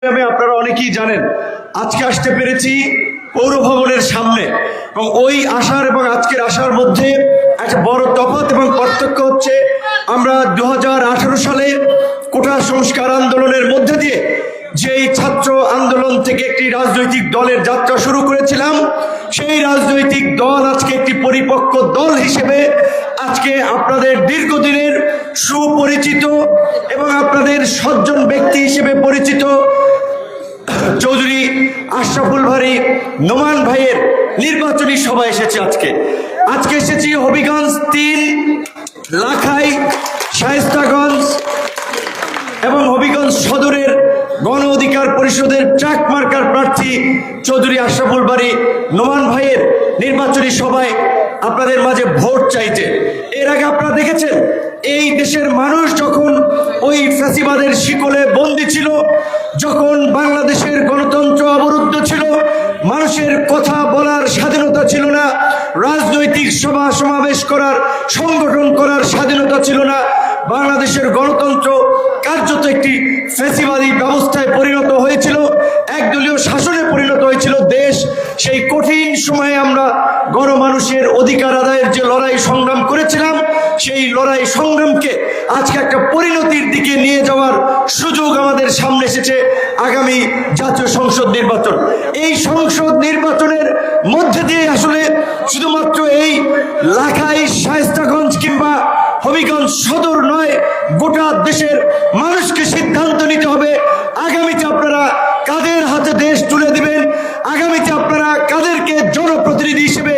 আপনারা অনেকেই জানেন আজকে আসতে পেরেছি পৌর ভবনের সামনে, এবং ওই আসার এবং আজকের আসার মধ্যে একটা বড় তফাৎ এবং পার্থক্য হচ্ছে আমরা 2018 সালে কোটা সংস্কার আন্দোলনের মধ্যে দিয়ে যেই ছাত্র আন্দোলন থেকে একটি রাজনৈতিক দলের যাত্রা শুরু করেছিলাম, সেই রাজনৈতিক দল আজকে একটি পরিপক্ক দল হিসেবে আজকে আপনাদের দীর্ঘদিনের সুপরিচিত এবং আপনাদের সজ্জন ব্যক্তি হিসেবে পরিচিত চৌধুরী আশরাফুল ভারী নোমান ভাইয়ের নির্বাচনী সভায় এসেছে। আজকে এসেছি হবিগঞ্জ 3, লাখাই, শায়েস্তাগঞ্জ এবং হবিগঞ্জ সদরের গণ অধিকার পরিষদের ট্রাক মার্কার প্রার্থী চৌধুরী আশরাফুল ভারী নোমান ভাইয়ের নির্বাচনী সভায় আপনাদের মাঝে ভোট চাইতে। এর আগে আপনারা দেখেছেন এই দেশের মানুষ যখন ওই ফ্যাসিবাদের শিকলে বন্দী ছিল, যখন বাংলাদেশের গণতন্ত্র অবরুদ্ধ ছিল, মানুষের কথা বলার স্বাধীনতা ছিল না, রাজনৈতিক সভা সমাবেশ করার, সংগঠন করার স্বাধীনতা ছিল না, বাংলাদেশের গণতন্ত্র কার্যত একটি ফ্যাসিবাদী ব্যবস্থায় পরিণত হয়েছিল, একদলীয় শাসনে পরিণত হয়েছিল দেশ। সেই কঠিন সময়ে আমরা গণমানুষের অধিকার আদায়ের যে লড়াই সংগ্রাম করেছিলাম, সেই লড়াই সংগ্রামকে আজকে একটা পরিণতির দিকে নিয়ে যাওয়ার সুযোগ আমাদের সামনে এসেছে আগামী জাতীয় সংসদ নির্বাচন। এই সংসদ নির্বাচনের মধ্যে দিয়ে আসলে শুধুমাত্র এই লাখাই, শায়েস্তাগঞ্জ কিংবা হবিগঞ্জ সদর নয়, গোটা দেশের মানুষকে সিদ্ধান্ত নিতে হবে আগামীতে আপনারা কাদের হাতে দেশ তুলে দিবেন, আগামীতে আপনারা কাদেরকে জনপ্রতিনিধি হিসেবে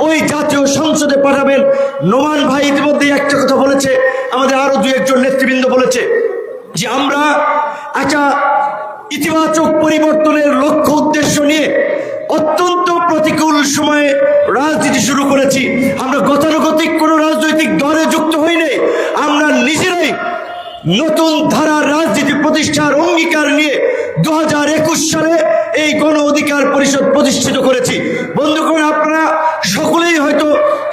ওই জাতীয় সংসদে পাঠাবেন। নোমান ভাই ইতিমধ্যে একটা কথা বলেছে, আমাদের আরো 2-1 নেতৃবৃন্দ বলেছে যে আমরা একটা ইতিবাচক পরিবর্তনের লক্ষ্য উদ্দেশ্য নিয়ে অত্যন্ত প্রতিকূল সময়ে রাজনীতি শুরু করেছি। আমরা গতানুগতিক কোনো রাজনৈতিক দলে যুক্ত হই নাই, আমরা নিজেরাই নতুন ধারার রাজনীতি প্রতিষ্ঠার অঙ্গীকার নিয়ে 2021 সালে এই গণ অধিকার পরিষদ প্রতিষ্ঠিত করেছি। বন্ধুগণ, আপনারা সকলেই হয়তো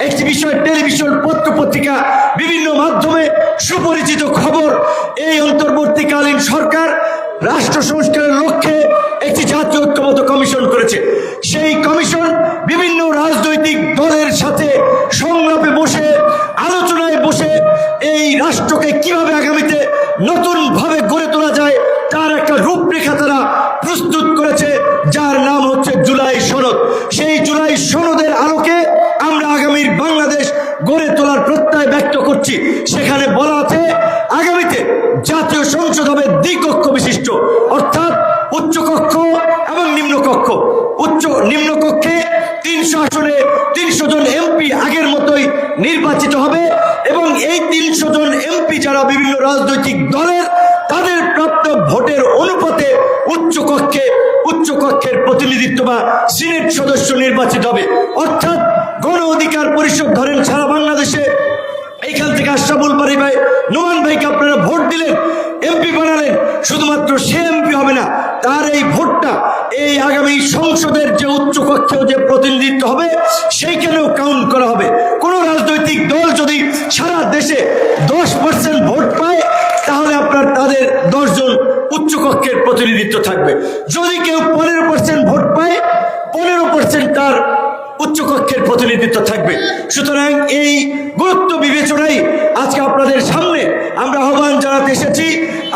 একটি বিষয়, টেলিভিশন, পত্রপত্রিকা, বিভিন্ন মাধ্যমে সুপরিচিত খবর, এই অন্তর্বর্তীকালীন সরকার রাষ্ট্র সংস্কারের লক্ষ্যে একটি জাতীয় ঐক্যমত্য কমিশন করেছে। সেই কমিশন বিভিন্ন রাজনৈতিক দলের সাথে সংলাপে বসে, আলোচনায় বসে এই রাষ্ট্রকে কিভাবে আগামীতে নতুন ভাবে গড়ে তোলা যায় তার একটা রূপরেখা তারা প্রস্তুত করেছে, যার নাম হচ্ছে জুলাই সনদ। সেই জুলাই সনদের আলোকে আমরা আগামীর বাংলাদেশ গড়ে তোলার প্রত্যয় ব্যক্ত করছি। সেখানে বলা আছে আগামীতে জাতীয় সংসদ হবে দ্বিকক্ষ বিশিষ্ট, অর্থাৎ উচ্চকক্ষ এবং নিম্নকক্ষ। নিম্নকক্ষে 300 আসনে 300 জন এমপি আগের মতোই নির্বাচিত হবে, এবং এই 300 জন এমপি যারা বিভিন্ন রাজনৈতিক দলের, তাদের প্রাপ্ত ভোটের অনুপাতে উচ্চকক্ষের প্রতিনিধিত্ব বা সিনেট সদস্য নির্বাচিত হবে। অর্থাৎ গণ অধিকার পরিষদ ধরেন সারা বাংলাদেশে এইখান থেকে আশরাফুল ভারী ভাই, নোমান ভাইকে আপনারা ভোট দিলেন, এমপি বানালেন, শুধুমাত্র সে এমপি হবে না, তার এই ভোটটা এই আগামী সংসদের যে উচ্চকক্ষেও যে প্রতিনিধিত্ব হবে সেইখানেও কাউন্ট করা হবে। কোন রাজনৈতিক দল যদি সারা দেশে 10% ভোট পায়, তাহলে আপনার তাদের 10 জন উচ্চকক্ষের প্রতিনিধিত্ব থাকবে। যদি কেউ 15% ভোট পায়, 15% তার উচ্চকক্ষের প্রতিনিধিত্ব থাকবে। সুতরাং এই গুরুত্ব বিবেচনায় আজকে আপনাদের সামনে আমরা আহ্বান জানাতে এসেছি,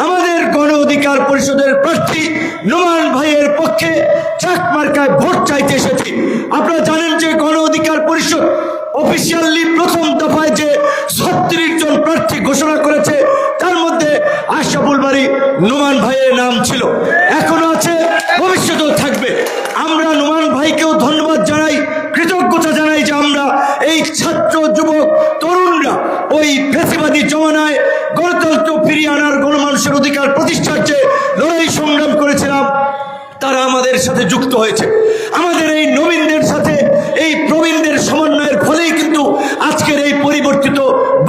আমাদের গণ অধিকার পরিষদের প্রার্থী নোমান ভাইয়ের পক্ষে ট্রাক মার্কায় ভোট চাইতে এসেছি। আপনারা জানেন যে গণ অধিকার পরিষদ অফিসিয়ালি প্রথম দফায় যে 36 জন প্রার্থী ঘোষণা করেছে, তার মধ্যে আশরাফুল ভারী নোমান ভাইয়ের নাম ছিল, এখনো আছে, ভবিষ্যতেও থাকবে। আমরা নোমান ভাইকেও ধন্যবাদ জানাই, কৃতজ্ঞতা জানাই যে আমরা এই ছাত্র, যুবক, তরুণরা ওই ফ্যাসিবাদী জমানায় গণতন্ত্র ফিরিয়ে আনার, গণমানুষের অধিকার প্রতিষ্ঠার যে লড়াই সংগ্রাম করেছিলাম, তারা আমাদের সাথে যুক্ত হয়েছে। আমাদের এই নবীনদের সাথে এই প্রবীণদের সমন্বয়ের ফলেই কিন্তু আজকের এই পরিবর্তিত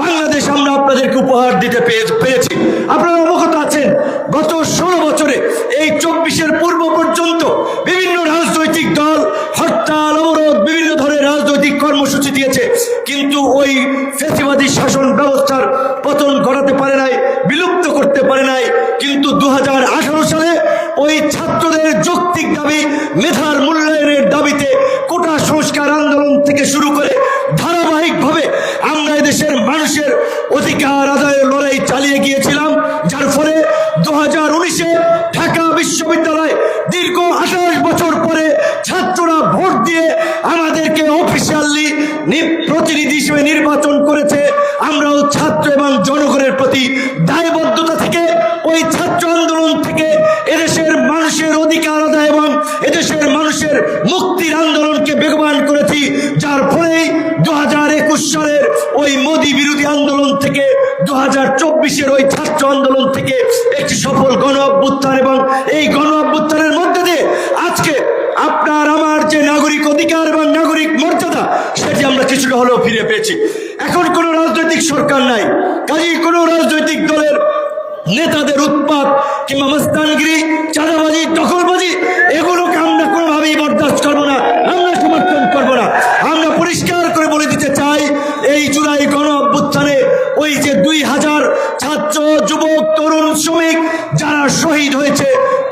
বাংলাদেশ আমরা আপনাদেরকে উপহার দিতে পেরেছি। আপনারা অবগত আছেন, গত 16 বছরে এই 24-এর পূর্ব পর্যন্ত বিভিন্ন রাজনৈতিক দল হরতাল, অবরোধ, বিভিন্ন ধরনের রাজনৈতিক কর্মসূচি দিয়েছে, কিন্তু ওই ফ্যাসিবাদী শাসন ব্যবস্থার পতন ঘটাতে পারে নাই, বিলুপ্ত করতে পারে নাই। কিন্তু 2018 সালে ওই দাবি, মেধার মূল্যায়নের দাবিতে কোটা সংস্কার আন্দোলন থেকে শুরু করে ধারাবাহিকভাবে আমরা এদেশের মানুষের অধিকার আদায়ের লড়াই চালিয়ে গিয়েছিলাম, যার ফলে 2019-এ ঢাকা বিশ্ববিদ্যালয় দীর্ঘ 28 বছর পরে ছাত্ররা ভোট দিয়ে আমাদেরকে অফিসিয়ালি প্রতিনিধি হিসেবে নির্বাচন করেছে। আমরাও ছাত্র এবং জনগণের প্রতি দায়বদ্ধতা থেকে ওই ছাত্র আন্দোলন থেকে এদেশের মানুষের অধিকার আদায় এবং এদেশের মানুষের মুক্তির আন্দোলনকে বেগবান করেছি, যার ফলে 2021 সালের ওই মোদি বিরোধী আন্দোলন থেকে 2024-এর ওই ছাত্র আন্দোলন থেকে একটি সফল গণ অভ্যুত্থান এবং এই গণ অভ্যুত্থানের মধ্যে দিয়ে আজকে আপনার আমার যে নাগরিক অধিকার এবং নাগরিক মর্যাদা সেটি আমরা কিছুটা হলেও ফিরে পেয়েছি। এখন কোনো রাজনৈতিক সরকার নাই, কাজেই কোনো রাজনৈতিক দলের নেতাদের উৎপাত কিংবা মস্তানগিরি, চাঁদাবাজি, দখলবাজি এগুলোকে আমরা কোনোভাবেই বরদাস্ত করবো না, আমরা সমর্থন করবো না। আমরা পরিষ্কার করে বলে দিতে চাই, এই জুলাই গণ অভ্যুত্থানে ওই যে 2000 ছাত্র, যুবক, তরুণ, শ্রমিক যারা শহীদ হয়েছে,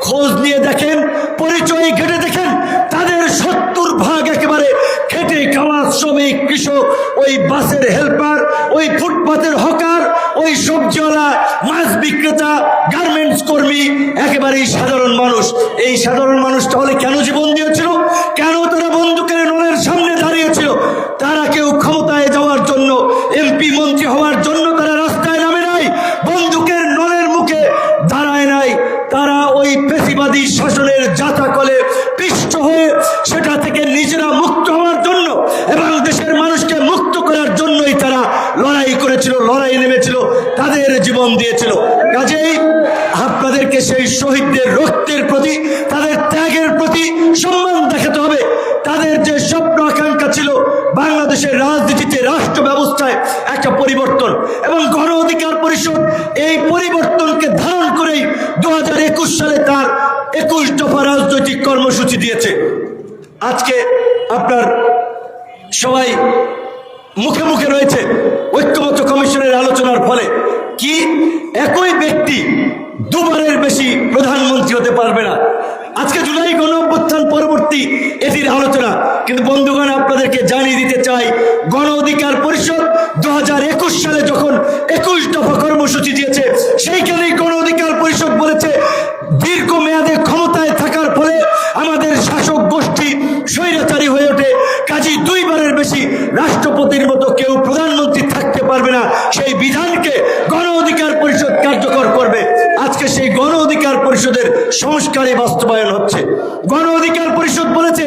খোঁজ নিয়ে দেখেন, পরিচয় ঘেটে দেখেন, তাদের 70% একেবারে খেটে খাওয়া শ্রমিক, কৃষক, ওই বাসের হেল্পার, ওই ফুটপাতের হকার, ওই সবজিওয়ালা, মাছ বিক্রেতা, গার্মেন্টস কর্মী, একেবারেই সাধারণ মানুষ। এই সাধারণ মানুষ তাহলে কেন জীবন দিয়েছিল? কেন তারা বন্দুকের নলের সামনে দাঁড়িয়েছিল? তারা কেউ ক্ষমতায় যাওয়ার জন্য, এমপি মন্ত্রী হওয়ার জন্য তারা রাস্তায় নামে নাই, বন্দুকের নলের মুখে দাঁড়ায় নাই। তারা ওই পেশিবাদী শাসনের জাতাকলে পিষ্ট হয়ে সেটা থেকে নিজেরা মুক্ত হওয়ার জন্য এবং দেশের মানুষকে মুক্ত করার জন্যই তারা লড়াই করেছিল, লড়াই নেমেছিল, তাদের জীবন দিয়েছিল। কাজেই আপনাদেরকে সেই শহীদদের রক্তের প্রতি, তাদের ত্যাগের প্রতি সম্মান দেখাতে হবে। তাদের যে স্বপ্ন আকাঙ্ক্ষা ছিল বাংলাদেশের রাজনীতিতে, রাষ্ট্র ব্যবস্থায় একটা পরিবর্তন, এবং গণ অধিকার পরিষদ এই পরিবর্তনকে ধারণ করেই 2021 সালে তার 21 দফা রাজনৈতিক কর্মসূচি দিয়েছে। আজকে আপনার সবাই মুখে মুখে রয়েছে ঐক্যমত্য কমিশনের আলোচনার ফলে কি একই ব্যক্তি দুবারের বেশি প্রধানমন্ত্রী হতে পারবে না। আজকে জুলাই গণ অভ্যুত্থান পরবর্তী এটির আলোচনা, কিন্তু বন্ধুগণ আপনাদেরকে জানিয়ে দিতে চাই, গণ অধিকার পরিষদ 2021 সালে যখন 21 দফা কর্মসূচি দিয়েছে, সেইখানেই গণ অধিকার পরিষদ বলেছে দীর্ঘমেয়াদে ক্ষমতায় থাকার ফলে আমাদের শাসক গোষ্ঠী স্বৈরাচারী হয়ে ওঠে, কাজী 2 বারের বেশি রাষ্ট্রপতির মতো কেউ প্রধানমন্ত্রী থাকতে পারবে না। সেই বিধানকে গণ অধিকার পরিষদ কার্যকর করবে। আজকে সেই গণ অধিকার পরিষদের সংস্কারে বাস্তবায়ন হচ্ছে। গণ অধিকার পরিষদ বলেছে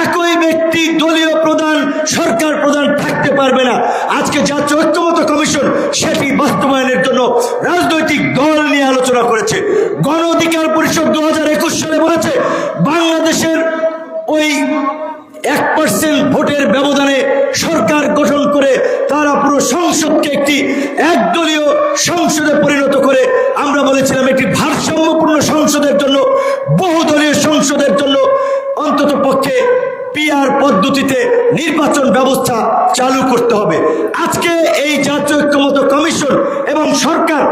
একই ব্যক্তি দলীয় প্রধান, সরকার প্রধান থাকতে পারবে না। আজকে জাতীয় ঐক্যমত্য কমিশন সেটি বাস্তবায়নের জন্য রাজনৈতিক দল নিয়ে আলোচনা করেছে। গণ অধিকার পরিষদ 2021 সালে বলেছে বাংলাদেশের ওই 1% ভোটের ব্যবধানে সরকার গঠন করে তারা পুরো সংসদকে একটি একদলীয় সংসদে পরিণত করে, আমরা বলেছিলাম একটি ভারসাম্যপূর্ণ সংসদের জন্য, বহুদলীয় সংসদের জন্য অন্তত পক্ষে পিআর পদ্ধতিতে নির্বাচন ব্যবস্থা চালু করতে হবে। আজকে এই জাতীয় ঐক্যমত্য কমিশন এবং সরকার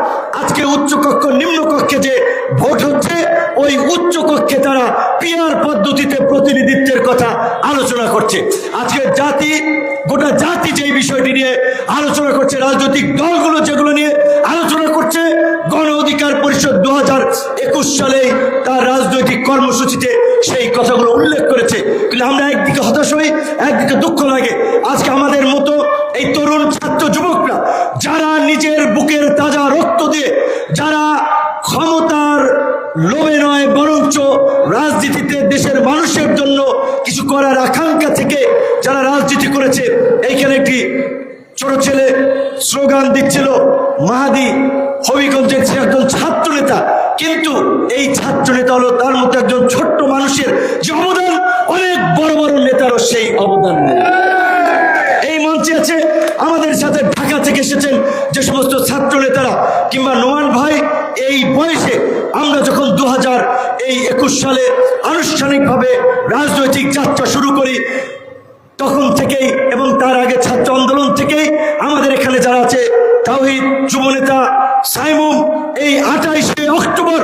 আজকে উচ্চকক্ষ নিম্নকক্ষে যে ভোট হচ্ছে, ওই উচ্চকক্ষে তারা পিআর পদ্ধতিতে প্রতিনিধিত্বের কথা আলোচনা করছে। আজকে গোটা জাতি যেই বিষয়টি নিয়ে আলোচনা করছে, রাজনৈতিক দলগুলো যেগুলো নিয়ে আলোচনা করছে, গণ অধিকার পরিষদ 2021 সালে তার রাজনৈতিক কর্মসূচিতে সেই কথাগুলো উল্লেখ করেছে। কিন্তু আমরা একদিকে হতাশ হই, একদিকে দুঃখ লাগে। আজকে আমাদের মতো এই তরুণ ছাত্র যুবকরা যারা নিজের বুকের তাজা রক্ত দিয়ে, যারা ক্ষমতার লোভে নয় বরঞ্চ রাজনীতিতে দেশের মানুষের জন্য কিছু করার আকাঙ্ক্ষা থেকে যারা রাজনীতি করেছে, এইখানে একটি ছোট ছেলে স্লোগান দিচ্ছিল, মাহাদি হবিগঞ্জের সে একজন ছাত্র নেতা, কিন্তু এই ছাত্র নেতা হলো তার মতো একজন ছোট্ট মানুষের যে অবদান, অনেক বড় বড় নেতারও সেই অবদান নেই। এই মঞ্চে আছে আমাদের সাথে ঢাকা থেকে এসেছেন যে সমস্ত ছাত্র নেতারা, কিংবা নোমান ভাই, এই বয়সে আমরা যখন 2021 সালে আনুষ্ঠানিকভাবে রাজনৈতিক যাত্রা শুরু করি, তখন থেকেই এবং তার আগে ছাত্র আন্দোলন থেকেই আমাদের এখানে যারা আছে, তাওহীদ যুবনেতা সাইমুম, এই 28শে অক্টোবর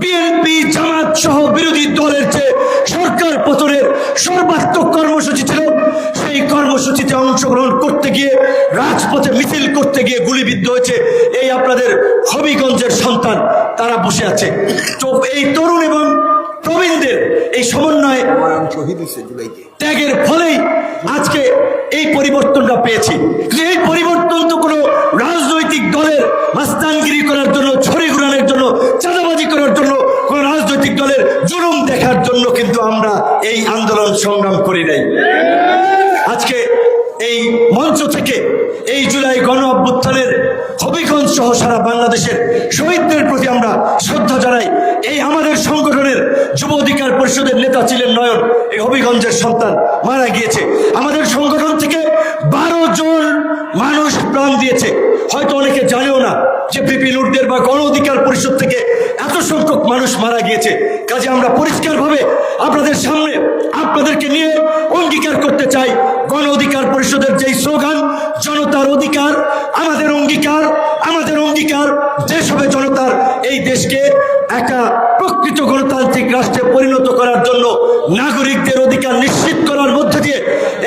বিএনপি জামাত সহ বিরোধী দলের যে রাজপথে মিছিল করতে গিয়ে গুলিবিদ্ধ হয়েছে এই আপনাদের হবিগঞ্জের সন্তান, তারা বসে আছে। তো এই তরুণ এবং প্রবীণদের এই সমন্বয়ে ত্যাগের ফলেই আজকে এই পরিবর্তনটা পেয়েছি। এই পরিবর্তন তো কোনো রাজনৈতিক দলের মাস্তানগিরি করার জন্য, ছড়ি ঘুরানোর জন্য, চাঁদাবাজি করার জন্য, কোন রাজনৈতিক দলের জুলুম দেখার জন্য কিন্তু আমরা এই আন্দোলন সংগ্রাম করি নাই। আজকে এই মঞ্চ থেকে এই জুলাই গণ অভ্যুত্থানের হবিগঞ্জ সহ সারা বাংলাদেশের শহীদদের প্রতি আমরা শ্রদ্ধা জানাই। এই আমাদের সংগঠনের যুব অধিকার পরিষদের নেতা ছিলেন নয়ন, এই হবিগঞ্জের সন্তান মারা গিয়েছে। আমাদের সংগঠন থেকে 12 জন মানুষ প্রাণ দিয়েছে। হয়তো অনেকে জানেও না যে বিপিনুরদের বা গণ অধিকার পরিষদ থেকে এত সংখ্যক মানুষ মারা গিয়েছে। কাজে আমরা পরিষ্কারভাবে আপনাদের সামনে আপনাদেরকে নিয়ে অঙ্গীকার করতে চাই, গণ অধিকার পরিষদের যেই স্লোগান জনতার অধিকার আমাদের অঙ্গীকার, আমাদের অঙ্গীকার দেশ হবে জনতার, এই দেশকে একটা প্রকৃত গণতান্ত্রিক রাষ্ট্রে পরিণত করার জন্য নাগরিকদের অধিকার নিশ্চিত করার মধ্যে দিয়ে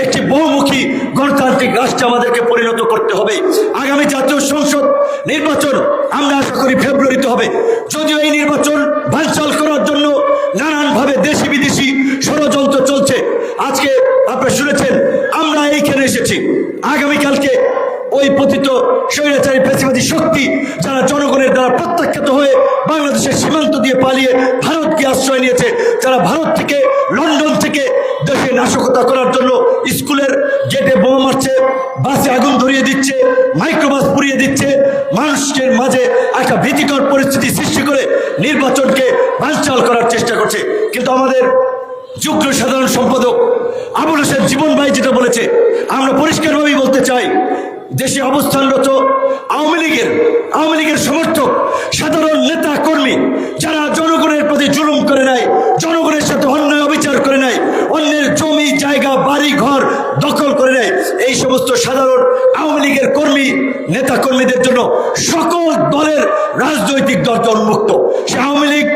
একটি বহুমুখী গণতান্ত্রিক রাষ্ট্রে আমাদেরকে পরিণত করতে হবে। আগামী জাতীয় সংসদ নির্বাচন আমরা আশা করি ফেব্রুয়ারিতে হবে। যদিও এই নির্বাচন বানচাল করার জন্য নানানভাবে দেশি বিদেশি ষড়যন্ত্র চলছে। আজকে আপনারা শুনেছেন আমরা এইখানে এসেছি, আগামীকালকে ওই পতিত স্বৈরাচারী ফ্যাসিবাদী শক্তি যারা জনগণের দ্বারা প্রত্যাখ্যাত হয়ে বাংলাদেশের সীমান্ত দিয়ে পালিয়ে ভারতকে আশ্রয় নিয়েছে, যারা ভারত থেকে লন্ডন থেকে দেশে নাশকতা করার জন্য স্কুলের গেটে বোমা মারছে, বাসে আগুন ধরিয়ে দিচ্ছে, মাইক্রোবাস পুড়িয়ে দিচ্ছে, মানুষের মাঝে একটা ভীতিকর পরিস্থিতি সৃষ্টি করে নির্বাচনকে বানচাল করার চেষ্টা করছে। কিন্তু আমাদের যুগ্ম সাধারণ সম্পাদক আবুল হোসেন জীবন ভাই যেটা বলেছে, আমরা পরিষ্কারভাবেই বলতে চাই, দেশে অবস্থানরত আওয়ামী লীগের সমর্থক সাধারণ নেতা কর্মী যারা জনগণের প্রতি জুলুম করে নাই, জনগণের সাথে অন্যায় অবিচার করে নাই, অন্যের জমি জায়গা বাড়ি ঘর দখল করে নেয়, এই সমস্ত সাধারণ আওয়ামী লীগের কর্মী নেতা কর্মীদের জন্য সকল দলের রাজনৈতিক দল উন্মুক্ত। সে আওয়ামী লীগ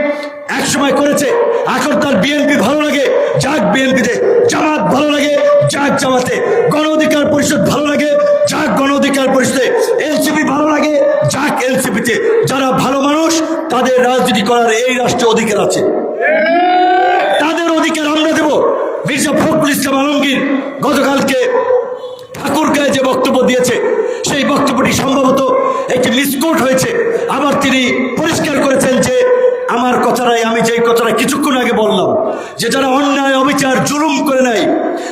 একসময় করেছে, এখন তার বিএনপি ভালো লাগে যাক বিএনপিতে, জামাত ভালো লাগে যাক জামাতে, গণ অধিকার পরিষদ ভালো লাগে যাক গণ অধিকার পরিষদে, এনসিপি ভালো লাগে যাক এনসিপিতে। যারা ভালো মানুষ তাদের রাজনীতি করার এই রাষ্ট্রে অধিকার আছে, তাদের অধিকার আমরা দেব। মির্জা ফখরুল ইসলাম আলমগীর গতকালকে ঠাকুরগাঁয়ে যে বক্তব্য দিয়েছে, সেই বক্তব্যটি সম্ভবত একটি মিসকোট হয়েছে। আবার তিনি পরিষ্কার করেছেন যে আমার কথাটাই, আমি যেই কথাটা কিছুক্ষণ আগে বললাম, যে যারা অন্যায় অবিচার জুলুম করে নাই,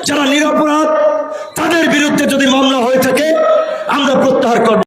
যারা নিরপরাধ, তাদের বিরুদ্ধে যদি মামলা হয়ে থাকে আমরা প্রত্যাহার করব।